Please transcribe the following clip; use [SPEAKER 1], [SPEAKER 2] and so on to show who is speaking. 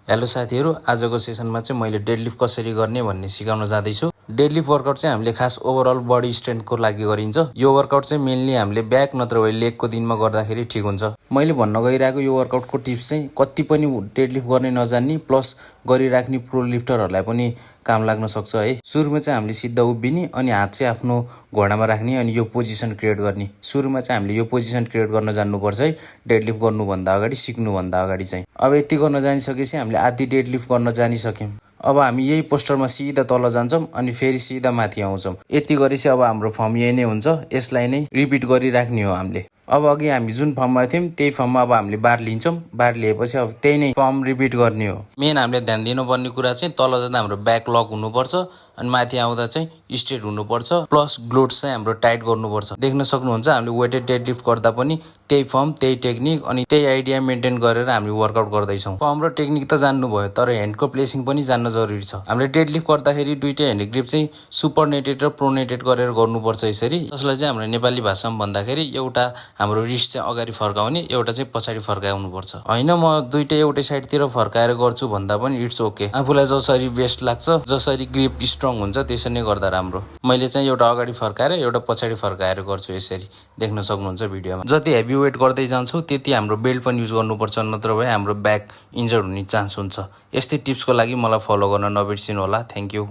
[SPEAKER 1] Hello साथीहरु, आजको सेसनमा चाहिँ मैले डेडलिफ्ट कसरी गर्ने भन्ने सिकाउन जाँदैछु। डेडलिफ्ट वर्कआउट चाहिँ हामीले खास ओभरअल बडी स्ट्रेन्थको लागि गरिन्छ। यो वर्कआउट चाहिँ मेनली हामीले ब्याक नत्र भए लेगको दिनमा गर्दाखेरि ठिक हुन्छ। मैले भन्न गइरहेको यो वर्कआउटको टिप्स चाहिँ कति पनि डेडलिफ्ट गर्ने नजान्ने प्लस गरिराख्ने प्रो लिफ्टरहरूलाई पनि काम लाग्न सक्छ है। सुरुमा चाहिँ हामीले सिधा उभिने अनि हात चाहिँ आफ्नो घोडामा राख्ने अनि यो पोजिसन क्रिएट गर्ने। सुरुमा चाहिँ हामीले यो पोजिसन क्रिएट गर्न जान्नुपर्छ है, डेडलिफ्ट गर्नुभन्दा अगाडि, सिक्नुभन्दा अगाडि चाहिँ। अब यति गर्न जानिसकेपछि हामीले आधी डेडलिफ्ट गर्न जानिसक्यौँ। अब हामी यही पोस्टरमा सिधा तल जान्छौँ अनि फेरि सिधा माथि आउँछौँ। यति गरेपछि अब हाम्रो फर्म यही नै हुन्छ। यसलाई नै रिपिट गरिराख्ने हो हामीले। अब अघि हामी जुन फर्ममा थियौँ त्यही फर्ममा अब हामीले बार लिन्छौँ। बार लिएपछि अब त्यही नै फर्म रिपिट गर्ने हो। मेन हामीले ध्यान दिनुपर्ने कुरा चाहिँ तल जाँदा हाम्रो ब्याक लक हुनुपर्छ अनि माथि आउँदा चाहिँ स्ट्रेट हुनुपर्छ प्लस ग्लुट्स चाहिँ हाम्रो टाइट गर्नुपर्छ। देख्न सक्नुहुन्छ हामीले वेटेड डेडलिफ्ट गर्दा पनि त्यही फर्म, त्यही टेक्निक अनि त्यही आइडिया मेन्टेन गरेर हामी वर्कआउट गर्दैछौँ। फर्म र टेक्निक त जान्नु भयो, तर ह्यान्डको प्लेसिङ पनि जान्न जरुरी छ। हामीले डेडलिफ्ट गर्दाखेरि दुईटै ह्यान्ड ग्रिप चाहिँ सुपरनेटेड र प्रोनेटेड गरेर गर्नुपर्छ यसरी। जसलाई चाहिँ हाम्रो नेपाली भाषामा भन्दाखेरि एउटा हाम्रो रिस्ट चाहिँ अगाडि फर्काउने, एउटा चाहिँ पछाडि फर्काउनुपर्छ। हैन म दुईटै एउटै साइडतिर फर्काएर गर्छु भन्दा पनि इट्स ओके। आफूलाई जसरी बेस्ट लाग्छ, जसरी ग्रिप स्ट्रङ हुन्छ त्यसरी नै गर्दा राम्रो। मैले चाहिँ एउटा अगाडि फर्काएर एउटा पछाडि फर्काएर गर्छु यसरी। देख्न सक्नुहुन्छ भिडियोमा। जति हेभी वेट गर्दै जान्छौँ त्यति हाम्रो बेल्ट पनि युज गर्नुपर्छ, नत्र भए हाम्रो ब्याक इन्जर्ड हुने चान्स हुन्छ। यस्तै टिप्सको लागि मलाई फलो गर्न नबिर्सिनु होला। Thank you.